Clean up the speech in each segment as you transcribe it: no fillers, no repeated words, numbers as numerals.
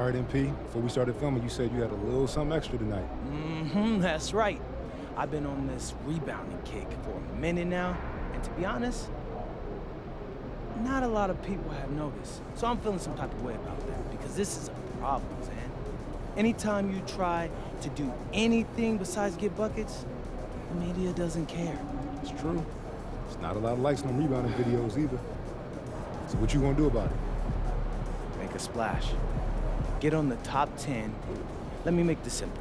All right, MP, before we started filming, you said you had a little something extra tonight. That's right. I've been on this rebounding kick for a minute now, and to be honest, not a lot of people have noticed. So I'm feeling some type of way about that, because this is a problem, man. Anytime you try to do anything besides get buckets, the media doesn't care. It's true. There's not a lot of likes on rebounding videos either. So what you gonna do about it? Make a splash. Get on the top 10. Let me make this simple.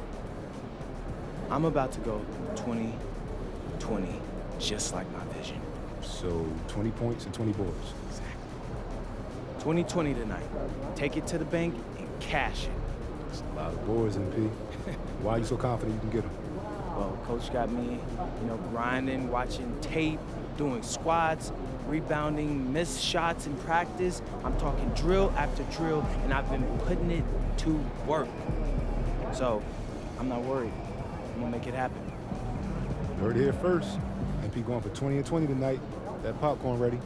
I'm about to go 20-20, just like my vision. So 20 points and 20 boards. Exactly. 20-20 tonight. Take it to the bank and cash it. That's a lot of boards, MP. Why are you so confident you can get them? Well, coach got me, grinding, watching tape, doing squats, rebounding, missed shots in practice. I'm talking drill after drill, and I've been putting it to work. So, I'm not worried. I'm gonna make it happen. You heard it here first. MP going for 20 and 20 tonight. That popcorn ready.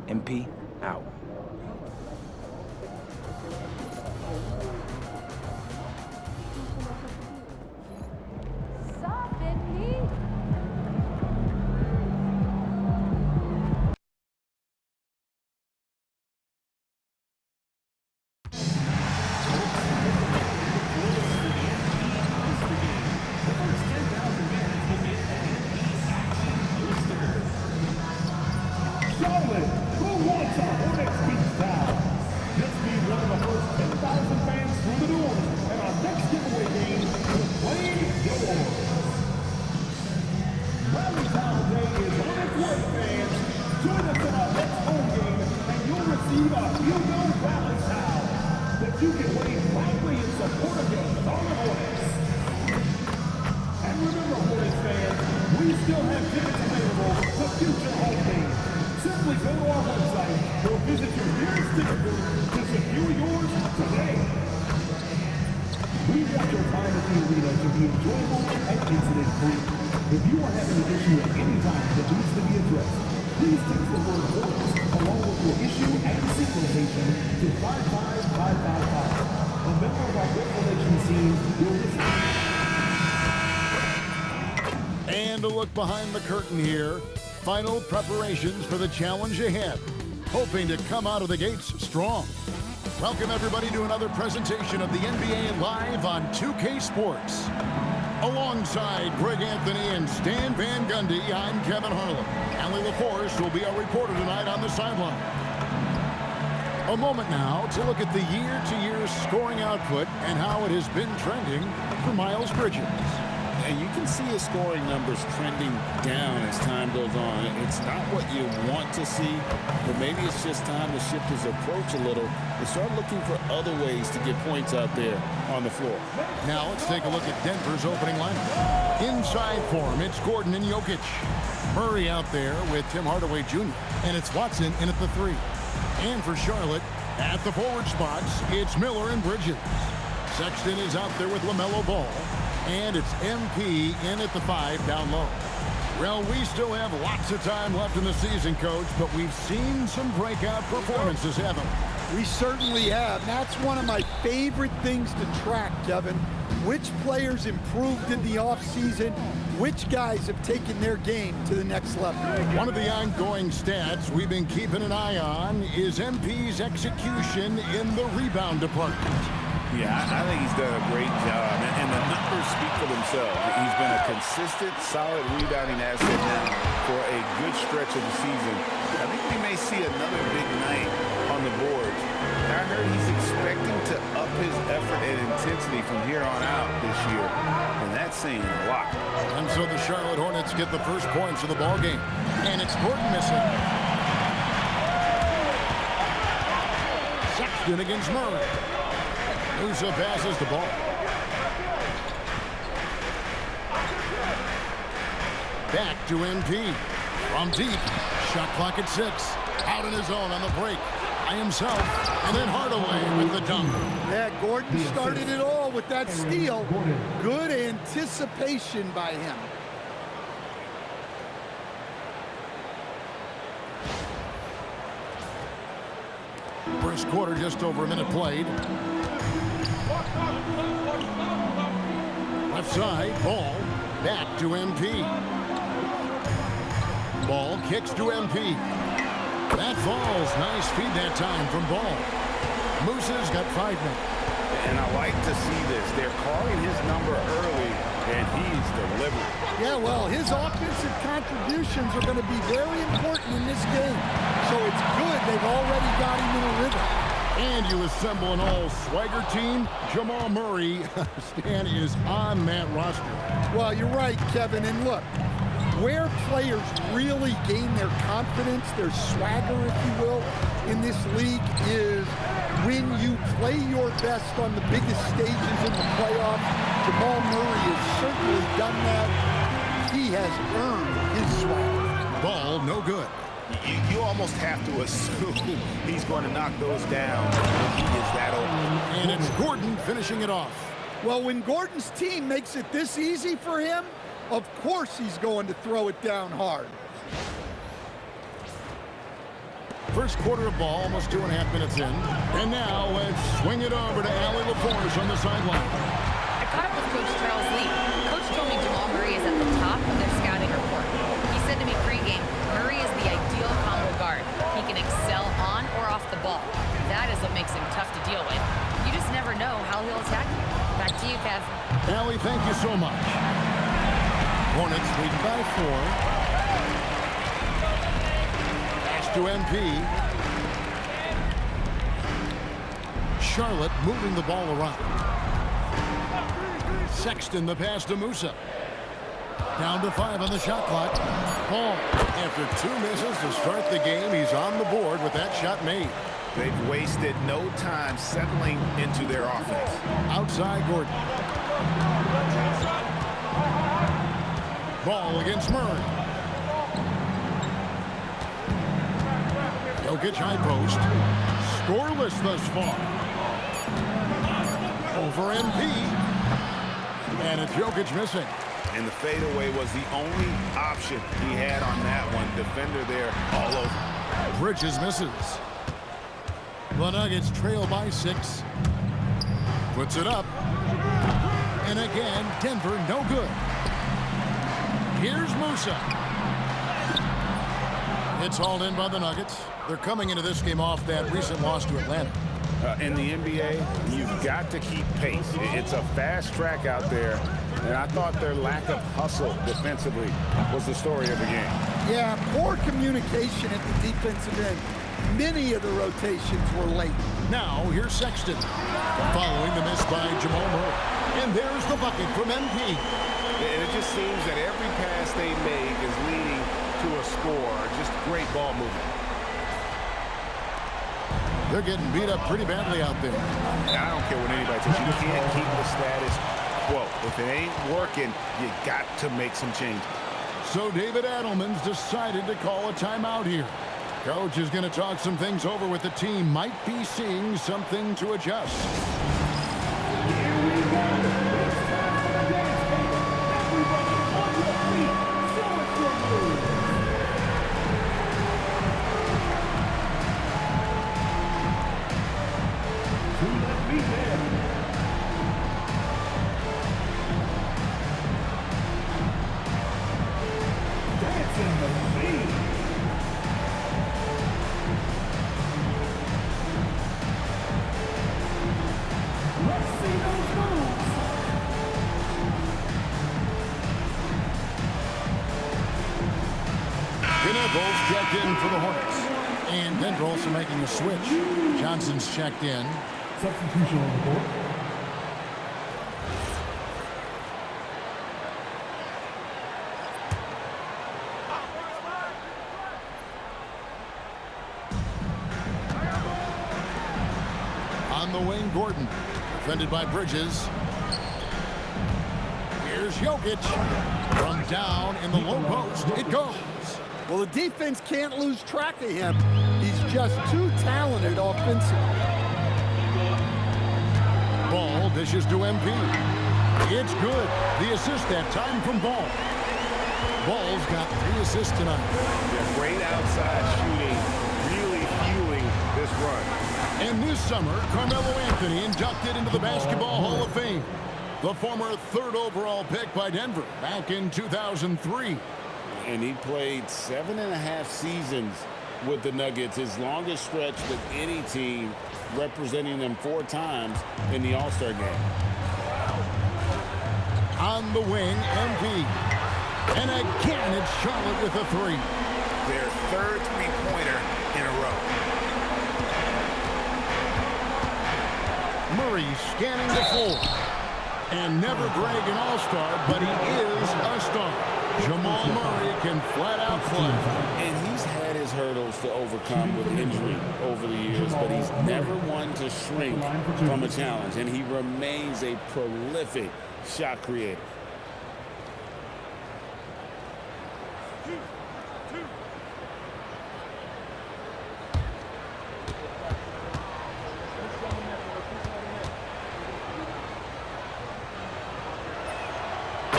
MP out. Charlotte, who wants a Hornets beach towel? Just need one of the first 10,000 fans through the doors, and our next giveaway game will play yours. Rally Towel Day is on its way, fans. Join us in our next home game, and you'll receive a Hugo Rally Towel that you can wave proudly in support of your Charlotte Hornets. And remember, Hornets fans, we still have tickets available for future home games. Simply go to our website or visit your nearest ticket booth to secure yours today. We want your time at the arena to be enjoyable and incident-free. If you are having an issue at any time that needs to be addressed, please text the word Hornets along with your issue and seat location to 55555. A member of our Work Relations team will listen. And a look behind the curtain here. Final preparations for the challenge ahead, hoping to come out of the gates strong. Welcome everybody to another presentation of the NBA Live on 2K Sports. Alongside Greg Anthony and Stan Van Gundy, I'm Kevin Harlan. Allie LaForce will be our reporter tonight on the sideline. A moment now to look at the year-to-year scoring output and how it has been trending for Miles Bridges. And you can see his scoring numbers trending down as time goes on. It's not what you want to see, but maybe it's just time to shift his approach a little and start looking for other ways to get points out there on the floor. Now let's take a look at Denver's opening lineup. Inside for him, it's Gordon and Jokic. Murray out there with Tim Hardaway Jr. And it's Watson in at the 3. And for Charlotte, at the forward spots, it's Miller and Bridges. Sexton is out there with LaMelo Ball. And it's MP in at the 5 down low. Well, we still have lots of time left in the season, Coach, but we've seen some breakout performances, haven't we? We certainly have. That's one of my favorite things to track, Kevin. Which players improved in the offseason, which guys have taken their game to the next level. One of the ongoing stats we've been keeping an eye on is MP's execution in the rebound department. Yeah, I think he's done a great job, and the numbers speak for themselves. He's been a consistent, solid rebounding asset now for a good stretch of the season. I think we may see another big night on the boards. I heard he's expecting to up his effort and intensity from here on out this year, and that's saying a lot. And so the Charlotte Hornets get the first points of the ballgame, and it's Gordon missing. Sexton against Murray. Musa passes the ball. Back to MP. From deep. Shot clock at 6. Out in his own on the break. By himself. And then Hardaway with the dunk. Yeah, Gordon started it all with that steal. Good anticipation by him. First quarter, just over a minute played. Left side, Ball, back to MP. Ball kicks to MP. That falls. Nice feed that time from Ball. Musa's got 5 men. And I like to see this. They're calling his number early, and he's delivered. Yeah, well, his offensive contributions are going to be very important in this game. So it's good they've already got him in a rhythm. And you assemble an all-swagger team. Jamal Murray, Stan, is on that roster. Well, you're right, Kevin. And look, where players really gain their confidence, their swagger, if you will, in this league is when you play your best on the biggest stages in the playoffs. Jamal Murray has certainly done that. He has earned his swagger. Ball, no good. You almost have to assume he's going to knock those down when he is that open. And it's Gordon finishing it off. Well, when Gordon's team makes it this easy for him, of course he's going to throw it down hard. First quarter of ball, almost 2.5 minutes in. And now let's swing it over to Allie LaForge on the sideline. I caught up with Coach Charles Lee. Coach told me Jamal Murray is at the top of their scouting report. He said to me pregame, Murray is the ideal combo guard. He can excel on or off the ball. That is what makes him tough to deal with. You just never know how he'll attack you. Back to you, Kev. Allie, thank you so much. Hornets lead by 4. To MP. Charlotte moving the ball around. Sexton the pass to Musa. Down to 5 on the shot clock. Ball. After 2 misses to start the game, he's on the board with that shot made. They've wasted no time settling into their offense. Outside Gordon. Ball against Murray. Jokic high post. Scoreless thus far. Over MP. And it's Jokic missing. And the fadeaway was the only option he had on that one. Defender there all over. Bridges misses. The Nuggets trail by 6. Puts it up. And again, Denver no good. Here's Musa. It's hauled in by the Nuggets. They're coming into this game off that recent loss to Atlanta. In the NBA, you've got to keep pace. It's a fast track out there, and I thought their lack of hustle defensively was the story of the game. Yeah, poor communication at the defensive end. Many of the rotations were late. Now, here's Sexton, following the miss by Jamal Murray. And there's the bucket from MP. And it just seems that every pass they make is leading to a score. Just great ball movement. They're getting beat up pretty badly out there. I don't care what anybody says. You can't keep the status quo. If it ain't working, you got to make some changes. So David Adelman's decided to call a timeout here. Coach is going to talk some things over with the team. Might be seeing something to adjust. Here we go. It's time for the dance game. Everybody on your feet. Show us your moves. To the feet there. Dancing the feet. Let's see those moves. Knuckles checked in for the Hornets. And Denver also making a switch. Johnson's checked in. Substitution on the board. On the wing, Gordon. Defended by Bridges. Here's Jokic. From down in the low post, it goes. Well, the defense can't lose track of him. He's just too talented offensively. Ball dishes to MP. It's good. The assist that time from Ball. Ball's got 3 assists tonight. Yeah, great outside shooting, really fueling this run. And this summer, Carmelo Anthony inducted into the Basketball Hall of Fame. The former 3rd overall pick by Denver back in 2003. And he played 7.5 seasons with the Nuggets, his longest stretch with any team, representing them 4 times in the All-Star game. On the wing, MP. And again, it's Charlotte with a 3. Their 3rd three-pointer in a row. Murray scanning the floor. And never Greg an all-star, but he is a star. Jamal Murray can flat out play. And he's had his hurdles to overcome with injury over the years, but he's never one to shrink from a challenge. And he remains a prolific shot creator.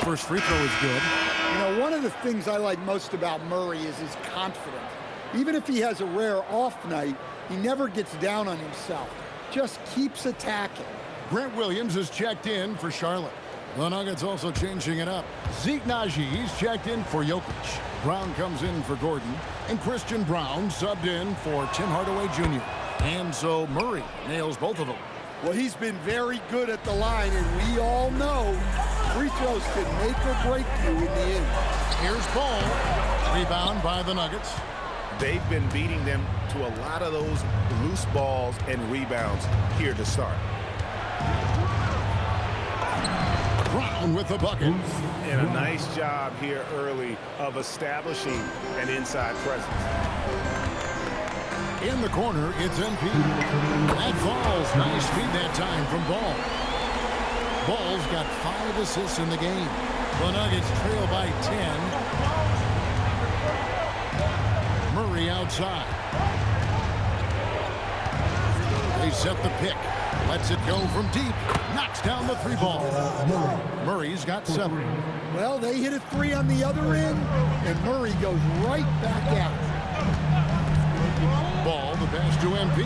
First free throw is good. You know, one of the things I like most about Murray is his confidence. Even if he has a rare off night, he never gets down on himself. Just keeps attacking. Grant Williams is checked in for Charlotte. The Nuggets also changing it up. Zeke Najee's checked in for Jokic. Brown comes in for Gordon. And Christian Brown subbed in for Tim Hardaway Jr. And so Murray nails both of them. Well, he's been very good at the line, and we all know free throws can make or break you in the end. Here's Ball. Rebound by the Nuggets. They've been beating them to a lot of those loose balls and rebounds here to start. Brown with the bucket. And a nice job here early of establishing an inside presence. In the corner, it's MP. That falls. Nice feed that time from Ball. Ball's got 5 assists in the game. The Nuggets trail by 10. Murray outside. They set the pick. Lets it go from deep. Knocks down the 3-ball. Murray's got 7. Well, they hit a 3 on the other end, and Murray goes right back at it. Ball, the pass to MP.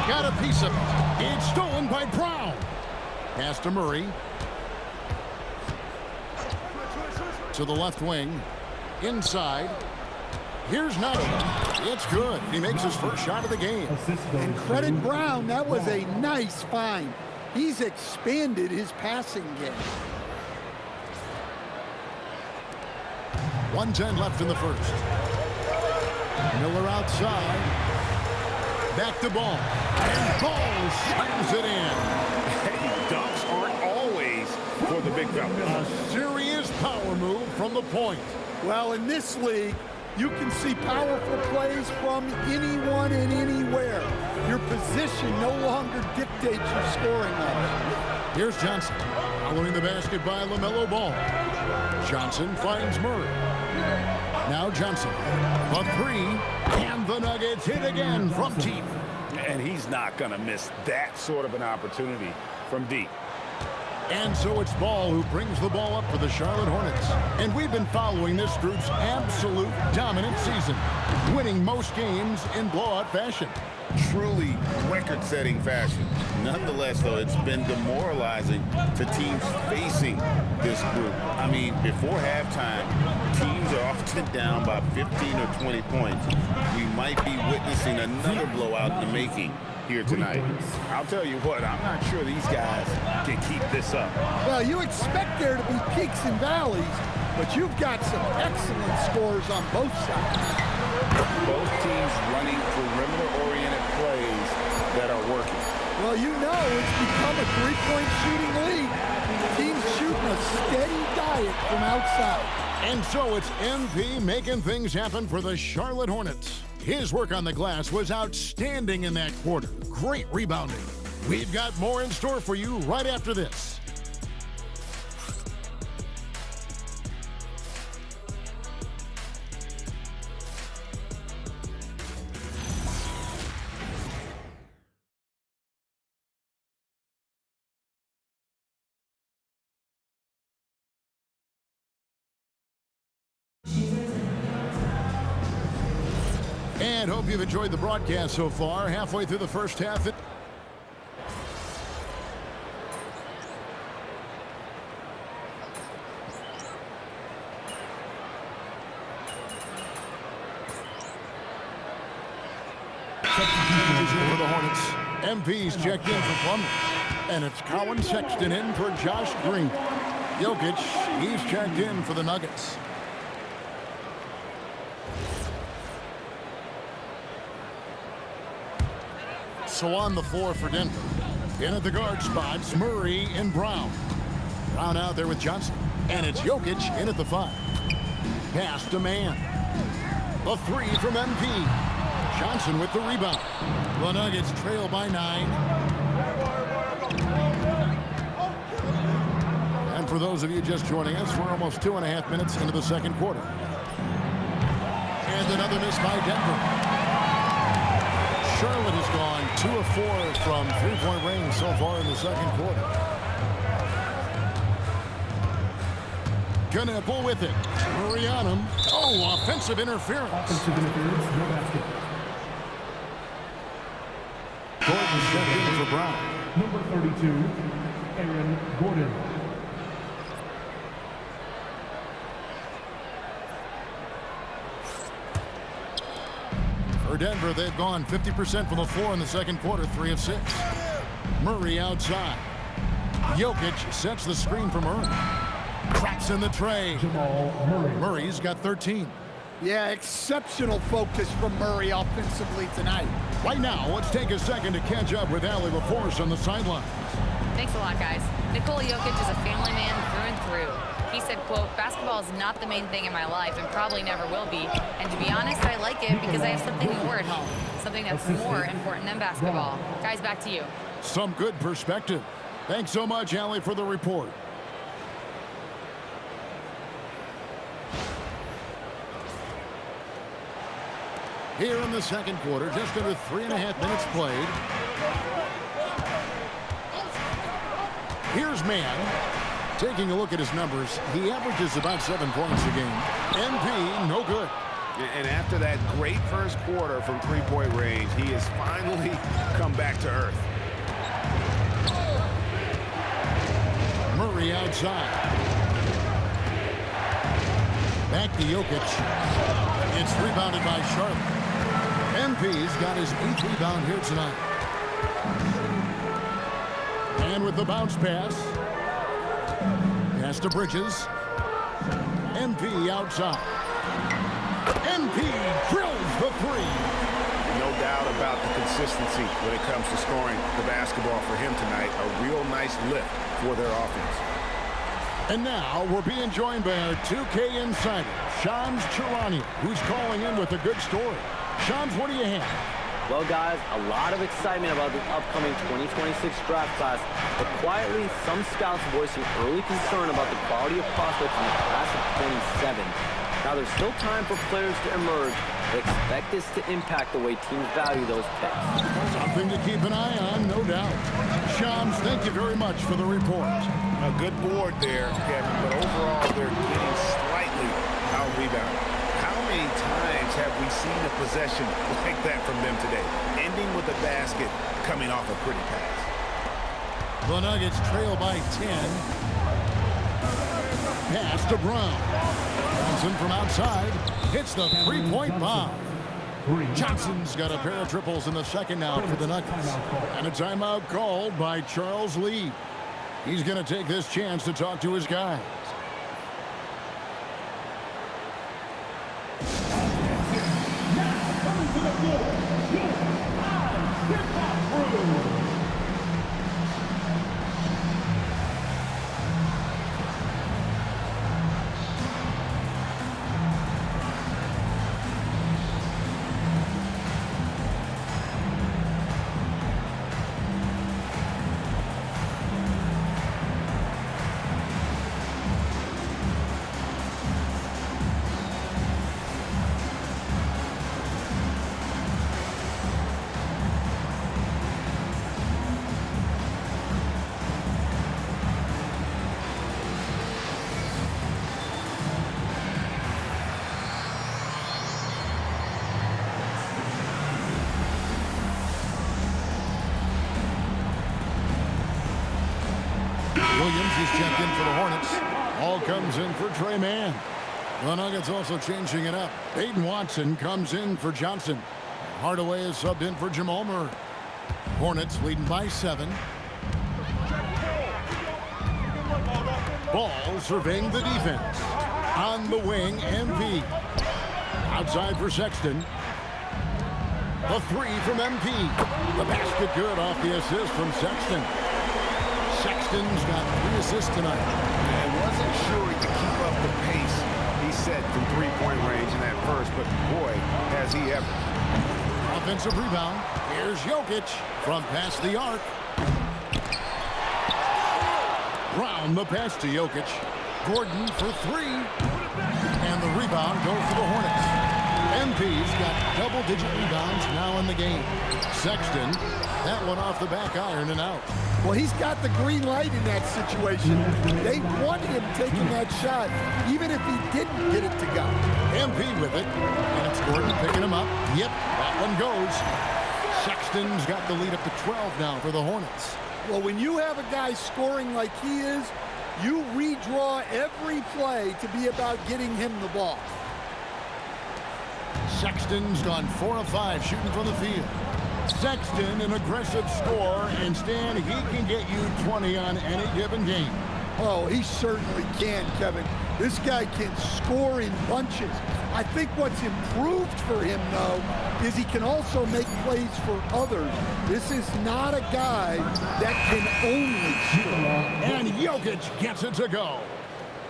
Got a piece of it. It's stolen by Brown. Pass to Murray. To the left wing. Inside. Here's Najee. It's good. He makes his first shot of the game. And credit Brown, that was a nice find. He's expanded his passing game. 1:10 left in the first. Miller outside. Back to Ball. And Ball slams it in. Hey, dunks aren't always for the big fella. A serious power move from the point. Well, in this league, you can see powerful plays from anyone and anywhere. Your position no longer dictates your scoring level. Here's Johnson. Following the basket by LaMelo Ball. Johnson finds Murray. Now Johnson. A 3. And the Nuggets hit again from deep. And he's not going to miss that sort of an opportunity from deep. And so it's Ball who brings the ball up for the Charlotte Hornets. And we've been following this group's absolute dominant season, winning most games in blowout fashion. Truly record-setting fashion. Nonetheless, though, it's been demoralizing to teams facing this group. I mean, before halftime, teams are often down by 15 or 20 points. We might be witnessing another blowout in the making here tonight. I'll tell you what, I'm not sure these guys can keep this up. Well, you expect there to be peaks and valleys, but you've got some excellent scores on both sides. Both teams running perimeter-oriented plays that are working. Well, you know it's become a three-point shooting league. Teams shooting a steady diet from outside. And so it's MP making things happen for the Charlotte Hornets. His work on the glass was outstanding in that quarter. Great rebounding. We've got more in store for you right after this. And hope you've enjoyed the broadcast so far. Halfway through the first half. For the Hornets. MP's checked in for Plumlee. And it's Colin Sexton in for Josh Green. Jokic, he's checked in for the Nuggets. So on the floor for Denver. In at the guard spots, Murray and Brown. Brown out there with Johnson. And it's Jokic in at the 5. Pass to Mann. A 3 from MP. Johnson with the rebound. The Nuggets trail by 9. And for those of you just joining us, we're almost 2.5 minutes into the second quarter. And another miss by Denver. Charlotte has gone 2 of 4 from three-point range so far in the second quarter. Knueppel with it. Murray on him. Oh, offensive interference. Offensive interference, no basket. Gordon checked in for Brown. Number 32, Aaron Gordon. For Denver, they've gone 50% from the floor in the second quarter, 3 of 6. Murray outside. Jokic sets the screen for Murray. Traps in the tray. Jamal Murray. Murray's got 13. Yeah, exceptional focus from Murray offensively tonight. Right now, let's take a second to catch up with Allie LaForce on the sideline. Thanks a lot, guys. Nikola Jokic is a family man through and through. He said, quote, "Basketball is not the main thing in my life and probably never will be. And to be honest, I like it because I have something more at home. Something that's more important than basketball." Guys, back to you. Some good perspective. Thanks so much, Allie, for the report. Here in the second quarter, just under 3.5 minutes played. Here's Mann. Taking a look at his numbers, he averages about 7 points a game. MP, no good. And after that great first quarter from three-point range, he has finally come back to earth. Murray outside. Back to Jokic. It's rebounded by Charlotte. MP's got his 8th rebound here tonight. And with the bounce pass. Pass to Bridges. MP outside. MP drills the 3. No doubt about the consistency when it comes to scoring the basketball for him tonight. A real nice lift for their offense. And now we're being joined by our 2K insider, Shams Charania, who's calling in with a good story. Shams, what do you have? Well, guys, a lot of excitement about the upcoming 2026 draft class, but quietly, some scouts voicing early concern about the quality of prospects in the class of 27. Now, there's still time for players to emerge, but expect this to impact the way teams value those picks. Something to keep an eye on, no doubt. Shams, thank you very much for the report. A good board there, Kevin, but overall, they're getting slightly out-rebounded. How many times have we seen a possession like that from them today, ending with a basket coming off a pretty pass? The Nuggets trail by 10. Pass to Brown. Johnson from outside hits the three-point bomb. Johnson's got a pair of triples in the second now for the Nuggets. And a timeout called by Charles Lee. He's going to take this chance to talk to his guys. Coming to the floor, your hip-hop crew. Williams is checked in for the Hornets. All comes in for Trey Mann. The Nuggets also changing it up. Aiden Watson comes in for Johnson. Hardaway is subbed in for Jamal Murray. Hornets leading by 7. Ball surveying the defense. On the wing, MP. Outside for Sexton. The 3 from MP. The basket good off the assist from Sexton. Sexton's got 3 assists tonight. I wasn't sure he could keep up the pace he set from three-point range in that first, but boy, has he ever. Offensive rebound. Here's Jokic from past the arc. Brown the pass to Jokic. Gordon for 3. And the rebound goes to the Hornets. MP's got double-digit rebounds now in the game. Sexton, that one off the back iron and out. Well, he's got the green light in that situation. They want him taking that shot, even if he didn't get it to go. MP with it, and it's Gordon picking him up. Yep, that one goes. Sexton's got the lead up to 12 now for the Hornets. Well, when you have a guy scoring like he is, you redraw every play to be about getting him the ball. Sexton's gone 4 of 5 shooting from the field. Sexton, an aggressive scorer, and Stan, he can get you 20 on any given game. Oh, he certainly can, Kevin. This guy can score in bunches. I think what's improved for him, though, is he can also make plays for others. This is not a guy that can only shoot. And Jokic gets it to go.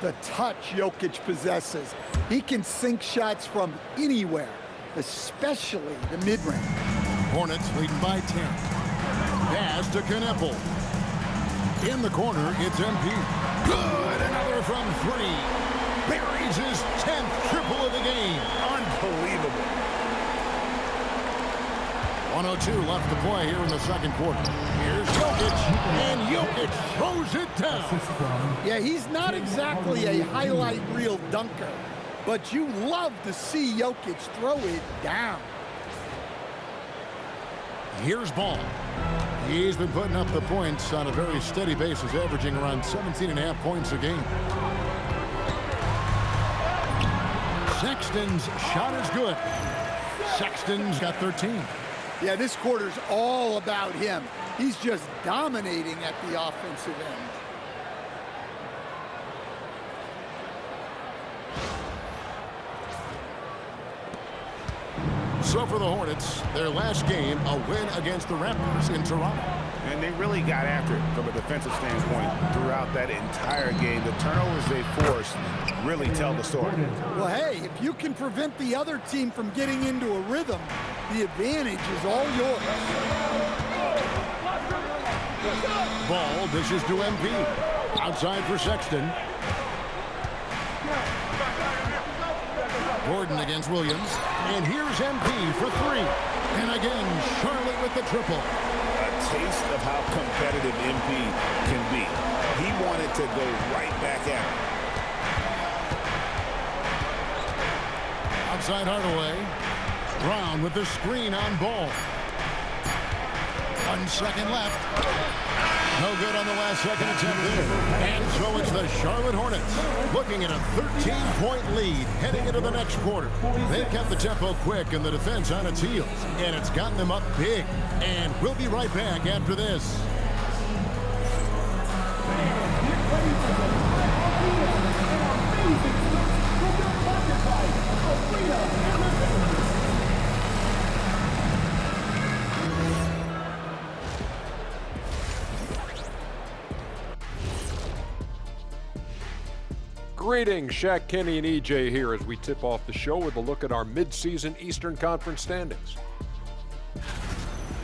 The touch Jokic possesses. He can sink shots from anywhere, especially the mid-range. Hornets leading by 10. Pass to Kneppel. In the corner, it's MP. Good, another from 3. Buries his 10th triple of the game. Unbelievable. 1:02 left to play here in the second quarter. Here's Jokic, and Jokic throws it down. Yeah, he's not exactly a highlight reel dunker, but you love to see Jokic throw it down. Here's Ball. He's been putting up the points on a very steady basis, averaging around 17.5 points a game. Sexton's shot is good. Sexton's got 13. Yeah, this quarter's all about him. He's just dominating at the offensive end. So for the Hornets, their last game, a win against the Raptors in Toronto. And they really got after it from a defensive standpoint throughout that entire game. The turnovers they forced really tell the story. Well, hey, if you can prevent the other team from getting into a rhythm, the advantage is all yours. Ball dishes to MP. Outside for Sexton. Gordon against Williams. And here's MP for 3. And again, Charlotte with the triple. A taste of how competitive MP can be. He wanted to go right back at him. Outside Hardaway. Brown with the screen on Ball. 1 second left. No good on the last second attempt there. And so it's the Charlotte Hornets looking at a 13-point lead heading into the next quarter. They've kept the tempo quick and the defense on its heels, and it's gotten them up big. And we'll be right back after this. Greetings, Shaq Kenny and EJ here as we tip off the show with a look at our midseason Eastern Conference standings.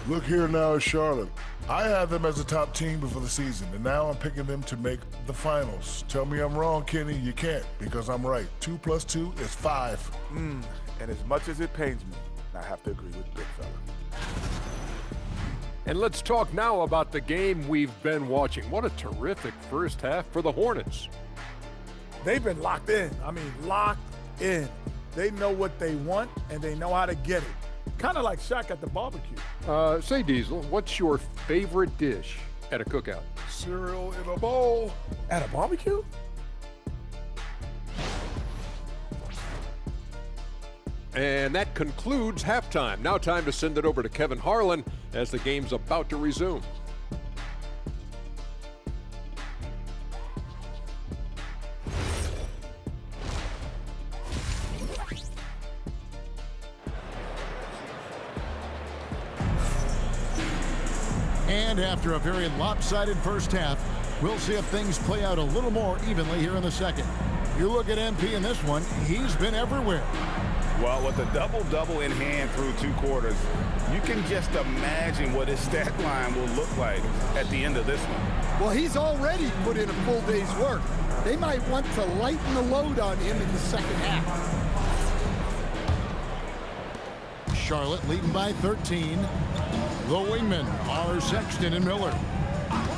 Look here now at Charlotte. I had them as a top team before the season, and now I'm picking them to make the finals. Tell me I'm wrong, Kenny. You can't, because I'm right. 2 + 2 is 5. And as much as it pains me, I have to agree with Big Fella. And let's talk now about the game we've been watching. What a terrific first half for the Hornets. They've been locked in. I mean, locked in. They know what they want, and they know how to get it. Kind of like Shaq at the barbecue. Say, Diesel, what's your favorite dish at a cookout? Cereal in a bowl. At a barbecue? And that concludes halftime. Now time to send it over to Kevin Harlan as the game's about to resume. And after a very lopsided first half, we'll see if things play out a little more evenly here in the second. You look at MP in this one, he's been everywhere. Well, with a double-double in hand through 2 quarters, you can just imagine what his stat line will look like at the end of this one. Well, he's already put in a full day's work. They might want to lighten the load on him in the second half. Charlotte leading by 13. The wingmen are Sexton and Miller.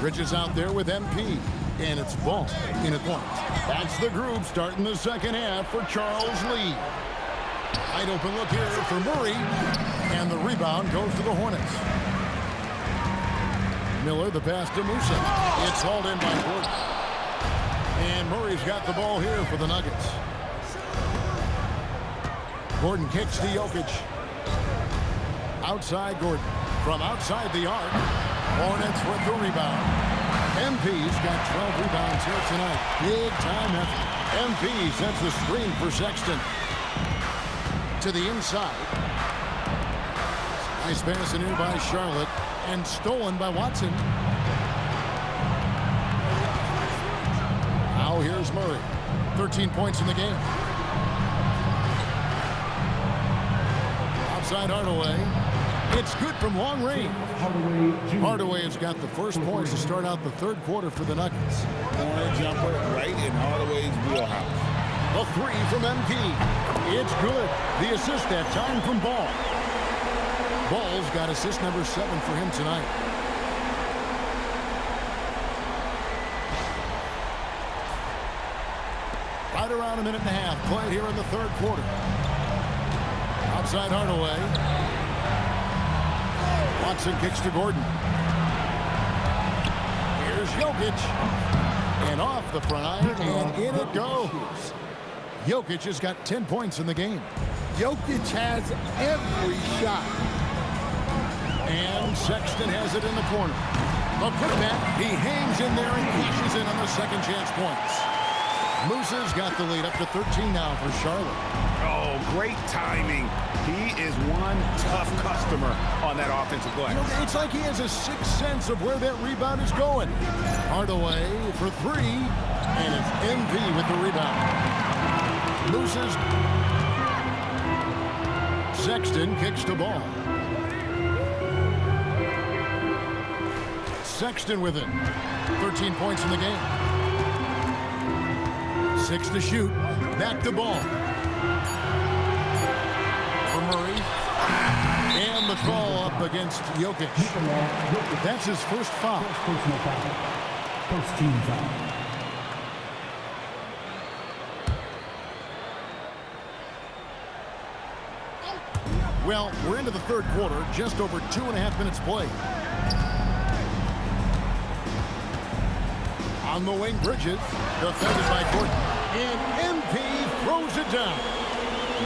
Bridges out there with MP. And it's Ball in a corner. That's the group starting the second half for Charles Lee. Wide open look here for Murray. And the rebound goes to the Hornets. Miller, the pass to Musa. It's hauled in by Gordon. And Murray's got the ball here for the Nuggets. Gordon kicks to Jokic. Outside Gordon. From outside the arc. Hornets with the rebound. MP's got 12 rebounds here tonight. Big time effort. MP sets the screen for Sexton. To the inside. Nice pass in here by Charlotte. And stolen by Watson. Now here's Murray. 13 points in the game. Outside Hardaway. It's good from long range. Hardaway has got the first points to start out the third quarter for the Nuggets. Corner jumper right in Hardaway's wheelhouse. A 3 from MP. It's good. The assist that time from Ball. Ball's got assist number 7 for him tonight. Right around a minute and a half played here in the third quarter. Outside Hardaway. Watson kicks to Gordon. Here's Jokic. And off the front iron, and in it goes. Jokic has got 10 points in the game. Jokic has every shot. And Sexton has it in the corner. The putback, he hangs in there and cashes in on the second chance points. Musa's got the lead up to 13 now for Charlotte. Oh, great timing. He is one tough customer on that offensive glass. You know, it's like he has a sixth sense of where that rebound is going. Hardaway for 3, and it's MP with the rebound. Musa's. Sexton kicks the ball. Sexton with it. 13 points in the game. 6 to shoot. Back to Ball. For Murray. And the call up against Jokic. That's his first foul. First team foul. Well, we're into the third quarter. Just over 2.5 minutes played. On the wing, Bridges. Defended by Gordon. And MP throws it down.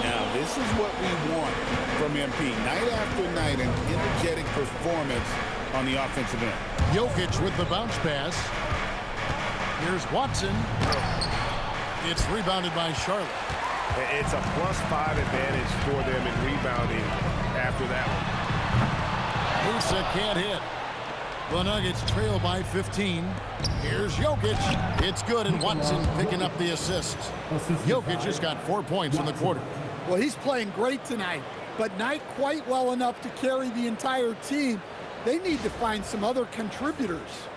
Now, this is what we want from MP. Night after night, an energetic performance on the offensive end. Jokic with the bounce pass. Here's Watson. It's rebounded by Charlotte. It's a +5 advantage for them in rebounding after that one. Musa can't hit. The Nuggets trail by 15. Here's Jokic. It's good, and Watson picking up the assist. Jokic has got 4 points in the quarter. Well, he's playing great tonight, but not quite well enough to carry the entire team. They need to find some other contributors.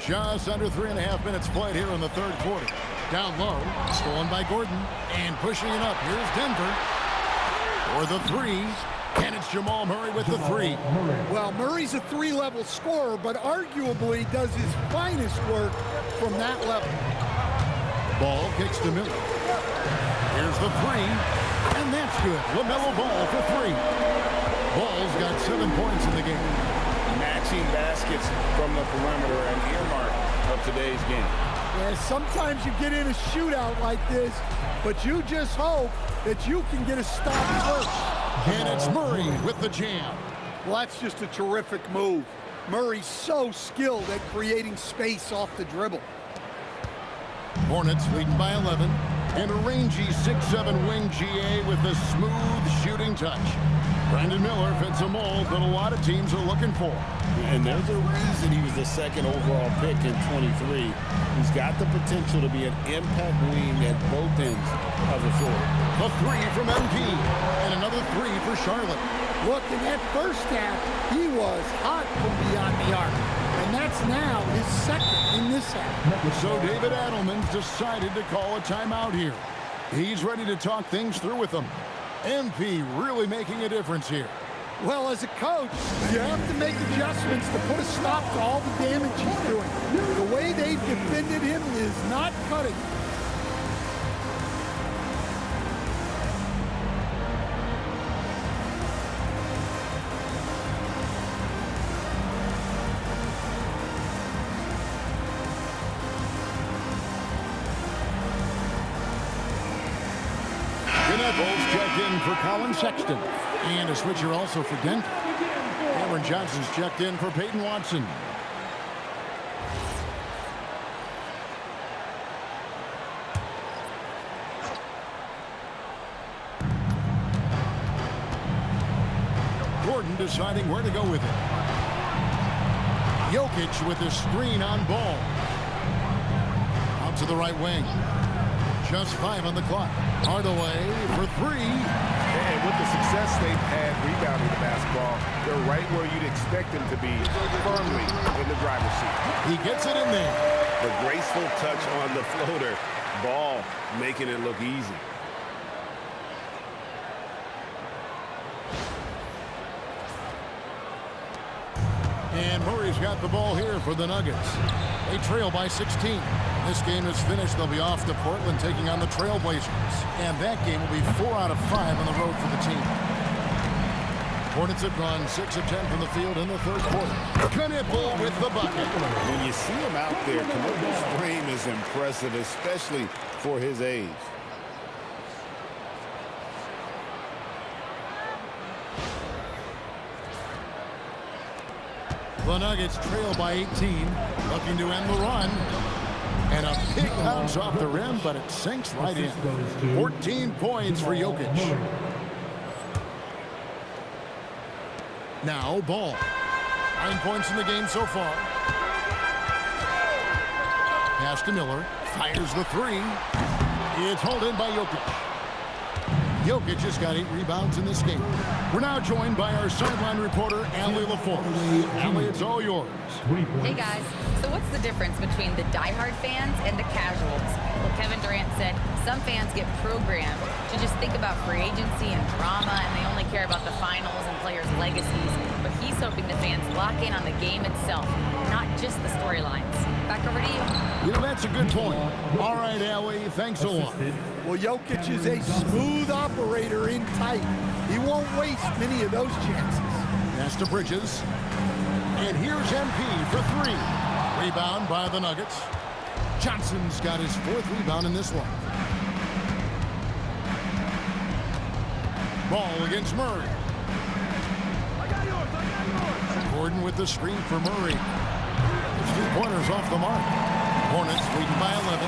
Just under 3.5 minutes played here in the third quarter. Down low, stolen by Gordon, and pushing it up. Here's Denver for the 3. And it's Jamal Murray with the 3. Well, Murray's a 3-level scorer, but arguably does his finest work from that level. Ball kicks to Miller. Here's the 3, and that's good. LaMelo Ball for 3. Ball's got 7 points in the game. matching baskets from the perimeter, an earmark of today's game. Yeah, sometimes you get in a shootout like this, but you just hope that you can get a stop first. And it's Murray with the jam. Well, that's just a terrific move. Murray's so skilled at creating space off the dribble. Hornets leading by 11. And a rangy 6'7" wing GA with a smooth shooting touch. Brandon Miller fits a mold that a lot of teams are looking for. And there's a reason he was the second overall pick in 23. He's got the potential to be an impact wing at both ends of the floor. A three from MP, and another three for Charlotte. Look, in that first half, he was hot from beyond the arc. And that's now his second in this half. So David Adelman's decided to call a timeout here. He's ready to talk things through with them. MP really making a difference here. Well, as a coach, you have to make adjustments to put a stop to all the damage he's doing. The way they've defended him is not cutting. Bulls checked in for Colin Sexton. And a switcher also for Denver. Cameron Johnson's checked in for Peyton Watson. Gordon deciding where to go with it. Jokic with the screen on Ball. Out to the right wing. Just 5 on the clock. Hardaway for 3. And with the success they've had rebounding the basketball, they're right where you'd expect them to be, firmly in the driver's seat. He gets it in there. The graceful touch on the floater. Ball making it look easy. And Murray's got the ball here for the Nuggets. They trail by 16. This game is finished. They'll be off to Portland taking on the Trailblazers. And that game will be 4 out of 5 on the road for the team. Hornets have gone 6 of 10 from the field in the third quarter. Knipple with the bucket. When you see him out there, Kniple's frame is impressive, especially for his age. The Nuggets trail by 18, looking to end the run. And a big bounce off the rim, but it sinks right in. 14 points for Jokic. Now Ball. 9 points in the game so far. Pass to Miller. Fires the 3. It's hauled in by Jokic. Jokic just got 8 rebounds in this game. We're now joined by our sideline reporter, Allie LaForce. Allie, it's all yours. Hey guys, so what's the difference between the diehard fans and the casuals? Well, Kevin Durant said some fans get programmed to just think about free agency and drama, and they only care about the finals and players' legacies. But he's hoping the fans lock in on the game itself, not just the storylines. Back over to you. You know, that's a good point. All right, Allie, thanks a lot. Well, Jokic is a smooth operator in tight. He won't waste many of those chances. Pass to Bridges. And here's MP for 3. Rebound by the Nuggets. Johnson's got his 4th rebound in this one. Ball against Murray. Gordon with the screen for Murray. His 3-pointers off the mark. Hornets leading by 11.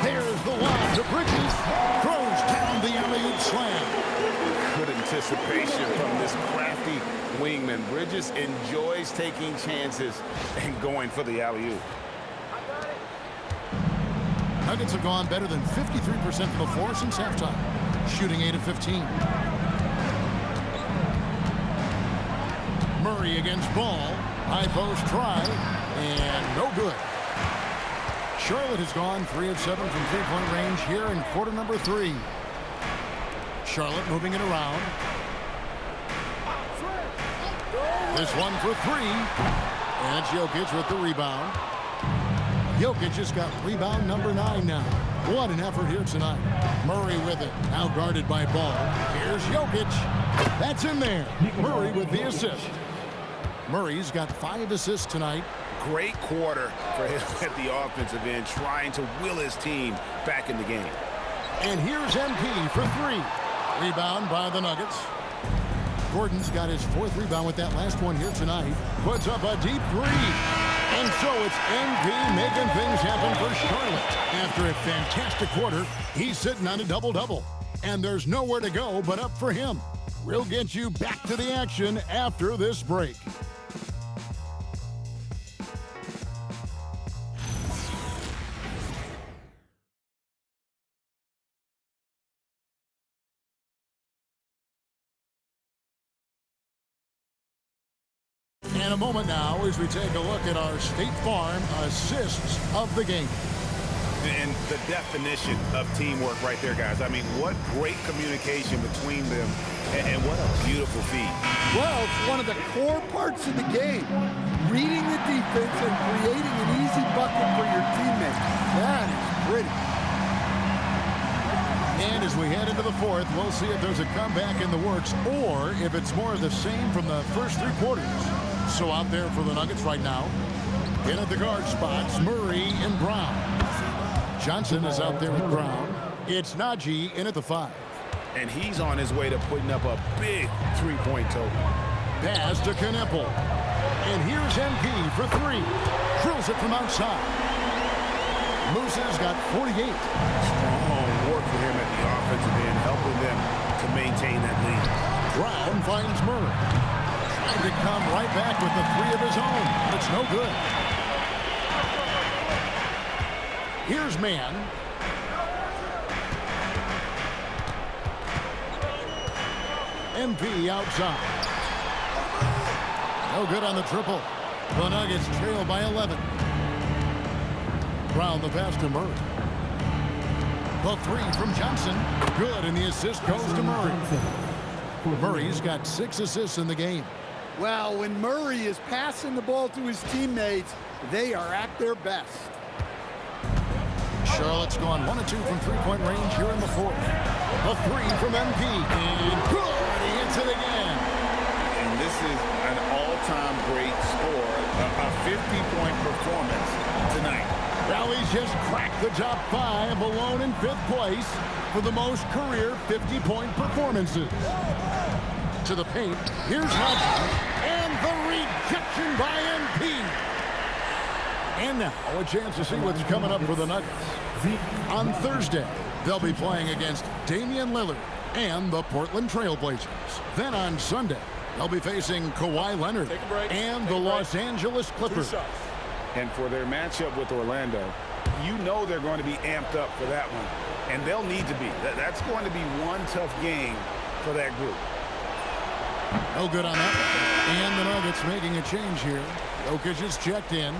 There's the lob to Bridges. Throws down the alley-oop slam. Good anticipation from this crafty wingman. Bridges enjoys taking chances and going for the alley-oop. Nuggets have gone better than 53% from the floor since halftime, shooting 8 of 15. Murray against Ball. High post try, and no good. Charlotte has gone 3 of 7 from three-point range here in quarter number 3. Charlotte moving it around. This one for 3. And it's Jokic with the rebound. Jokic just got rebound number 9 now. What an effort here tonight. Murray with it. Now guarded by Ball. Here's Jokic. That's in there. Murray with the assist. Murray's got 5 assists tonight. Great quarter for him at the offensive end, trying to will his team back in the game. And here's MP for 3. Rebound by the Nuggets. Gordon's got his 4th rebound with that last one here tonight. Puts up a deep 3. And so it's MP making things happen for Charlotte. After a fantastic quarter, he's sitting on a double-double. And there's nowhere to go but up for him. We'll get you back to the action after this break. In a moment now as we take a look at our State Farm assists of the game. And the definition of teamwork right there, guys. I mean, what great communication between them, and what a beautiful feed. Well, it's one of the core parts of the game. Reading the defense and creating an easy bucket for your teammates. That is pretty. And as we head into the 4th, we'll see if there's a comeback in the works or if it's more of the same from the first 3 quarters. So out there for the Nuggets right now, in at the guard spots, Murray and Brown. Johnson is out there with Brown. It's Najee in at the 5. And he's on his way to putting up a big 3-point total. Pass to Kneppel. And here's MP for 3. Drills it from outside. Moose's got 48. Strong work for him at the offensive end, helping them to maintain that lead. Brown finds Murray. Trying to come right back with the 3 of his own. It's no good. Here's Man. MP outside. No good on the triple. The Nuggets trail by 11. Brown the pass to Murray. The 3 from Johnson. Good, and the assist goes to Murray. Murray's got 6 assists in the game. Well, when Murray is passing the ball to his teammates, they are at their best. Charlotte's gone 1 of 2 from 3-point range here in the 4th. The 3 from MP. And good, he hits it again. And this is an all-time great score, a 50-point performance tonight. Valley's just cracked the top 5, alone in 5th place for the most career 50-point performances. To the paint, here's Hudson, and the rejection by MP. And now, a chance to see what's coming up for the Nuggets. On Thursday, they'll be playing against Damian Lillard and the Portland Trail Blazers. Then on Sunday, they'll be facing Kawhi Leonard and the Los Angeles Clippers. And for their matchup with Orlando, you know they're going to be amped up for that one. And they'll need to be. That's going to be one tough game for that group. No good on that. And the Nuggets making a change here. Jokic is checked in.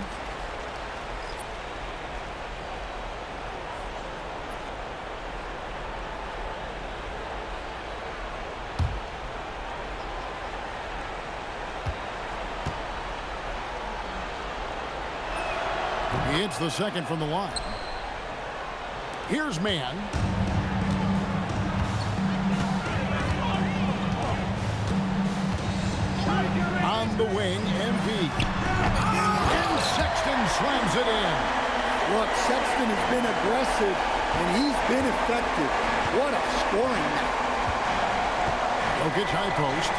He hits the second from the line. Here's Man. On the wing, MP. And Sexton slams it in. Look, Sexton has been aggressive, and he's been effective. What a scoring night. Jokic high post.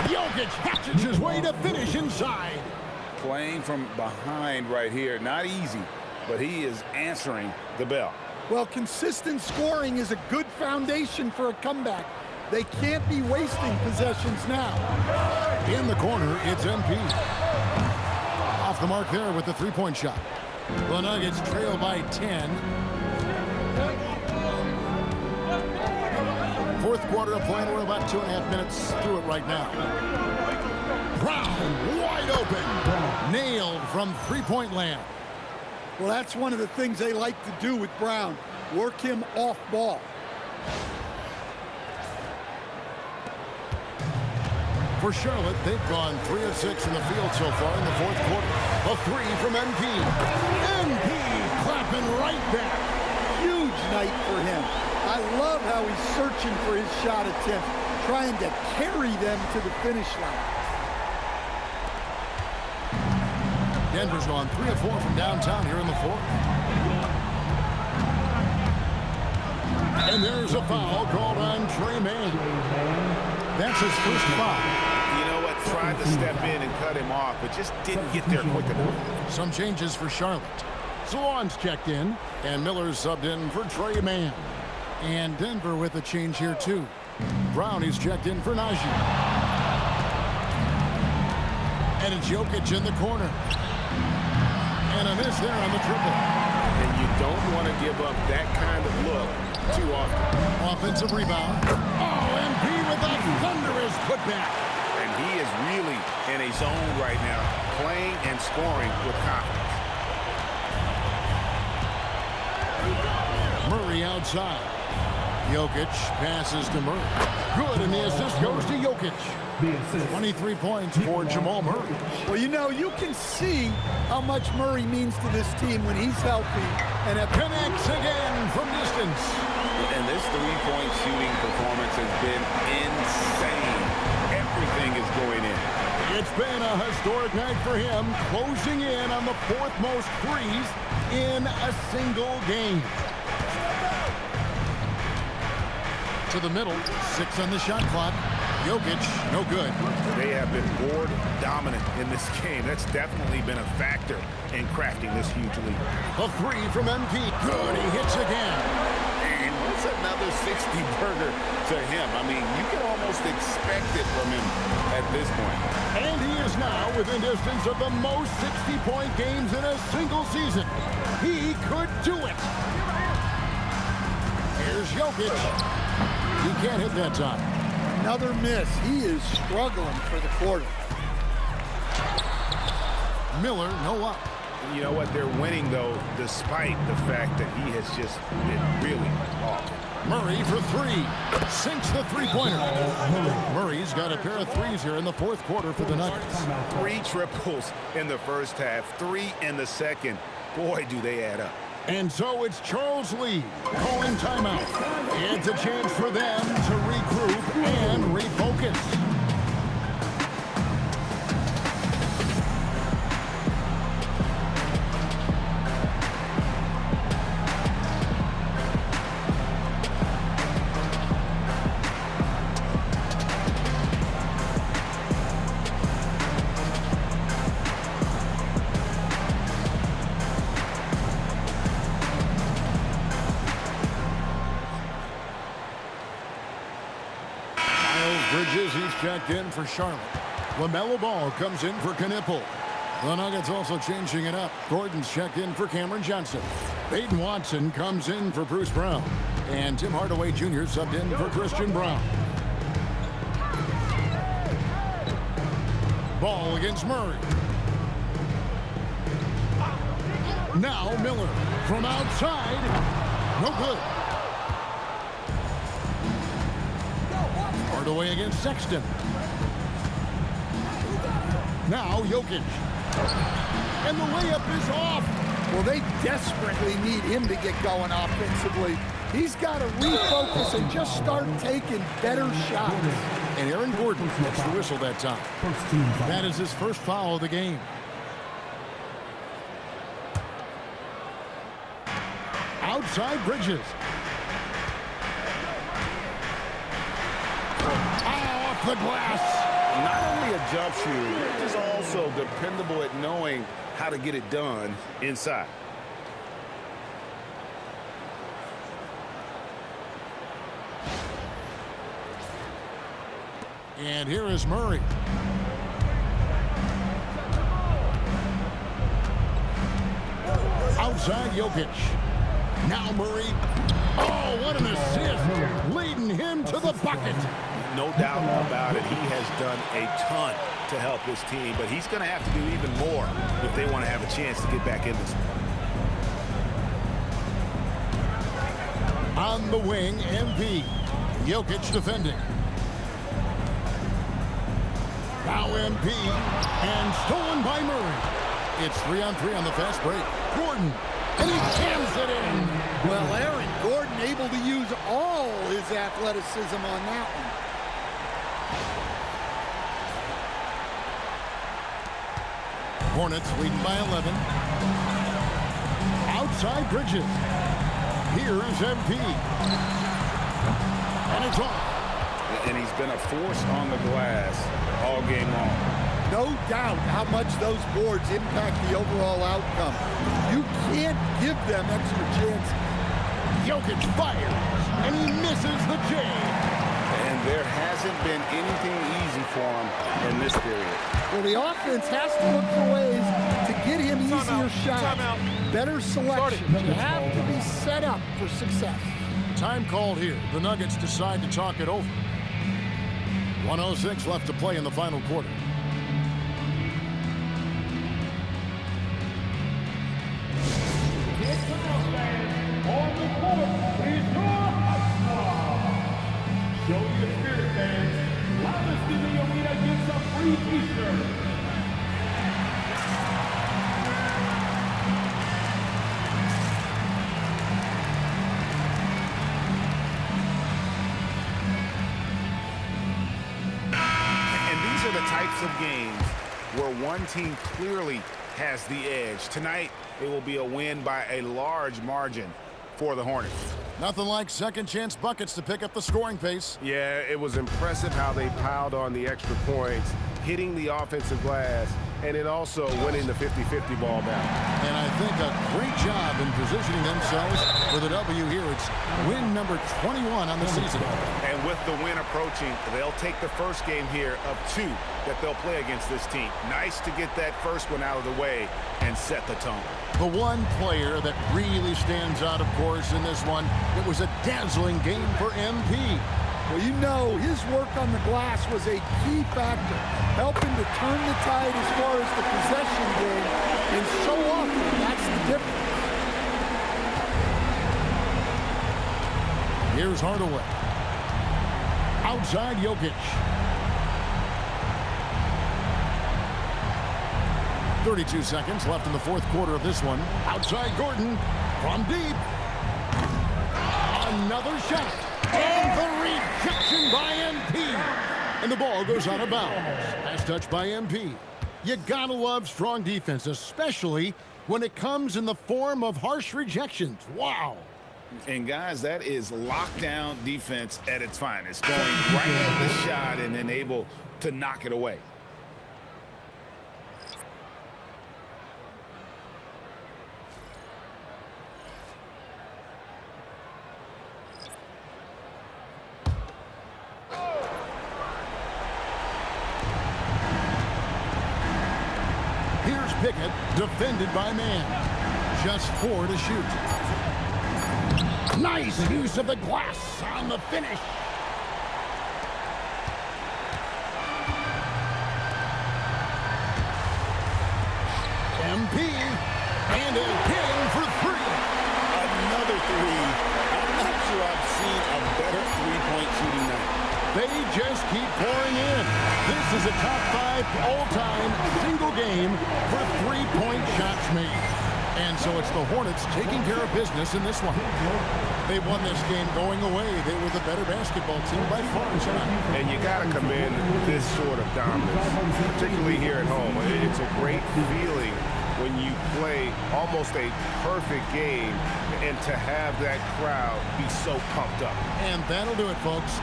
Jokic hatches his way to finish inside. Playing from behind right here, not easy, but he is answering the bell. Well, consistent scoring is a good foundation for a comeback. They can't be wasting possessions now. In the corner, it's MP. Off the mark there with the three-point shot. The Nuggets trail by 10. Fourth quarter of play. We're about 2.5 minutes through it right now. Brown wide open. Nailed from three-point land. Well, that's one of the things they like to do with Brown. Work him off ball. For Charlotte, they've gone 3 of 6 in the field so far in the fourth quarter. A 3 from MP. MP clapping right back. Huge night for him. I love how he's searching for his shot attempts, trying to carry them to the finish line. Denver's gone 3 of 4 from downtown here in the fourth. And there's a foul called on Tre Mann. That's his first foul. You know what? Tried to step in and cut him off, but just didn't get there quick enough. Some changes for Charlotte. Salon's checked in, and Miller's subbed in for Tre Mann. And Denver with a change here, too. Brownie's checked in for Najee. And it's Jokic in the corner. And a miss there on the triple. And you don't want to give up that kind of look too often. Offensive rebound. Oh, MP with a thunderous putback. And he is really in a zone right now, playing and scoring with confidence. Murray outside. Jokic passes to Murray. Good, and the assist goes to Jokic. 23 points for Jamal Murray. Well, you know, you can see how much Murray means to this team when he's healthy. And it Connects again from distance. And this three-point shooting performance has been insane. Everything is going in. It's been a historic night for him, closing in on the 4th most threes in a single game. To the middle, 6 on the shot clock. Jokic, no good. They have been board dominant in this game. That's definitely been a factor in crafting this huge lead. A 3 from MP. Good, he hits again. And what's another 60-burger to him? I mean, you can almost expect it from him at this point. And he is now within distance of the most 60-point games in a single season. He could do it. Here's Jokic. He can't hit that time. Another miss. He is struggling for the quarter. Miller, no up. You know what? They're winning, though, despite the fact that he has just been really awful. Murray for 3. Sinks the three-pointer. Murray's got a pair of threes here in the 4th quarter for the Nuggets. 3 triples in the first half, 3 in the second. Boy, do they add up. And so it's Charles Lee calling timeout. It's a chance for them to regroup and refocus. Bridges, he's checked in for Charlotte. LaMelo Ball comes in for Knipple. The Nuggets also changing it up. Gordon's checked in for Cameron Johnson. Peyton Watson comes in for Bruce Brown. And Tim Hardaway Jr. subbed in for Christian Brown. Ball against Murray. Now Miller from outside. No good. Hardaway against Sexton. Now Jokic. And the layup is off. Well, they desperately need him to get going offensively. He's got to refocus and just start taking better shots. And Aaron Gordon gets the whistle that time. That is his first foul of the game. Outside Bridges. Off the glass. Not only a jump shooter, they're just also dependable at knowing how to get it done inside. And here is Murray. Outside Jokic. Now Murray. Oh, what an assist. Leading him to the bucket. No doubt about it. He has done a ton to help his team, but he's going to have to do even more if they want to have a chance to get back in this one. On the wing, MP. Jokic defending. Now MP. And stolen by Murray. It's 3-on-3 on the fast break. Gordon. And he jams it in. Well, Aaron Gordon able to use all his athleticism on that one. Hornets leading by 11. Outside Bridges. Here's MP. And it's off. And he's been a force on the glass all game long. No doubt how much those boards impact the overall outcome. You can't give them extra chances. Jokic fires, and he misses the J. And there hasn't been anything easy for him in this period. Well, the offense has to look for ways to get him easier shots, better selection. You have to be set up for success. Time called here. The Nuggets decide to talk it over. 1:06 left to play in the final quarter. On the court is your Ice Squad. Show your spirit, fans. Loudest in the arena gets a free t-shirt. And these are the types of games where one team clearly has the edge. Tonight, it will be a win by a large margin for the Hornets. Nothing like second chance buckets to pick up the scoring pace. Yeah, it was impressive how they piled on the extra points, hitting the offensive glass, and then also winning the 50-50 ball back. And I think a great job in positioning themselves for the W here. It's win number 21 on the season. And with the win approaching, they'll take the first game here of 2 that they'll play against this team. Nice to get that first one out of the way and set the tone. The one player that really stands out, of course, in this one, it was a dazzling game for MP. Well, you know, his work on the glass was a key factor, helping to turn the tide as far as the possession game, and so often that's the difference. Here's Hardaway. Outside Jokic. 32 seconds left in the fourth quarter of this one. Outside Gordon from deep. Another shot. And the rejection by MP. And the ball goes out of bounds. Last touch by MP. You gotta love strong defense, especially when it comes in the form of harsh rejections. Wow. And guys, that is lockdown defense at its finest. Going right at the shot and then able to knock it away. Here's Pickett, defended by man. Just 4 to shoot. Nice use of the glass on the finish. MP, and again for 3. Another 3. I'm not sure I've seen a better three-point shooting night. They just keep pouring in. This is a top 5 all-time single game for three-point shots made. And so it's the Hornets taking care of business in this one. They won this game going away. They were the better basketball team by far tonight. And you got to commend this sort of dominance, particularly here at home. It's a great feeling when you play almost a perfect game and to have that crowd be so pumped up. And that'll do it, folks.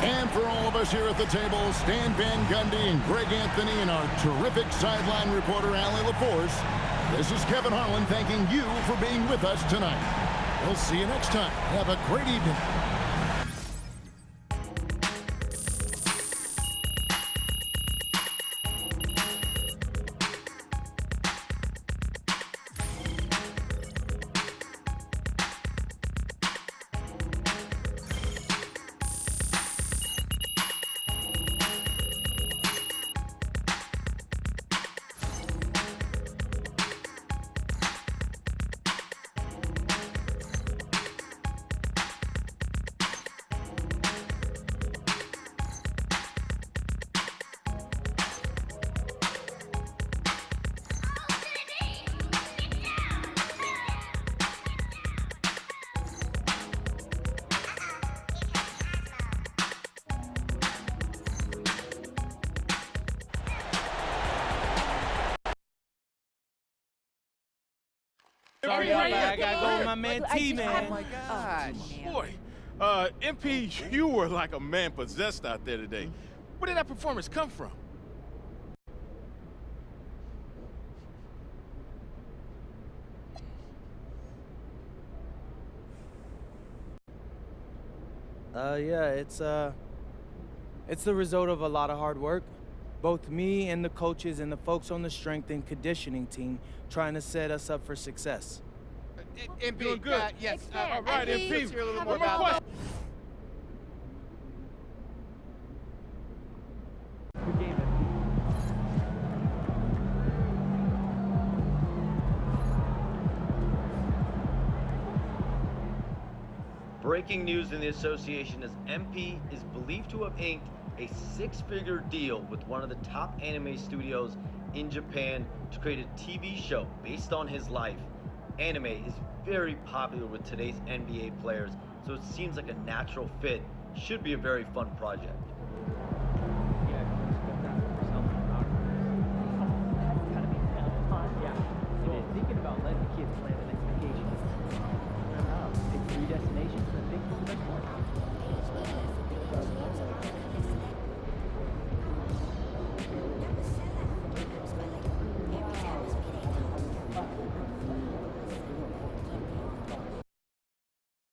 And for all of us here at the table, Stan Van Gundy and Greg Anthony and our terrific sideline reporter, Allie LaForce, this is Kevin Harlan thanking you for being with us tonight. We'll see you next time. Have a great evening. Sorry, y'all, but I gotta go with my man T, man. Oh my gosh. Boy, MP, you were like a man possessed out there today. Where did that performance come from? Yeah, it's the result of a lot of hard work. Both me and the coaches and the folks on the strength and conditioning team trying to set us up for success. MP, doing good. Yes. All right, MP. Let's hear a little One more more about question. Breaking news in the association as MP is believed to have inked a 6-figure deal with one of the top anime studios in Japan to create a TV show based on his life. Anime is very popular with today's NBA players, so it seems like a natural fit. Should be a very fun project. Thinking about letting the kids plan the next vacation. I don't know, pick 3 destinations.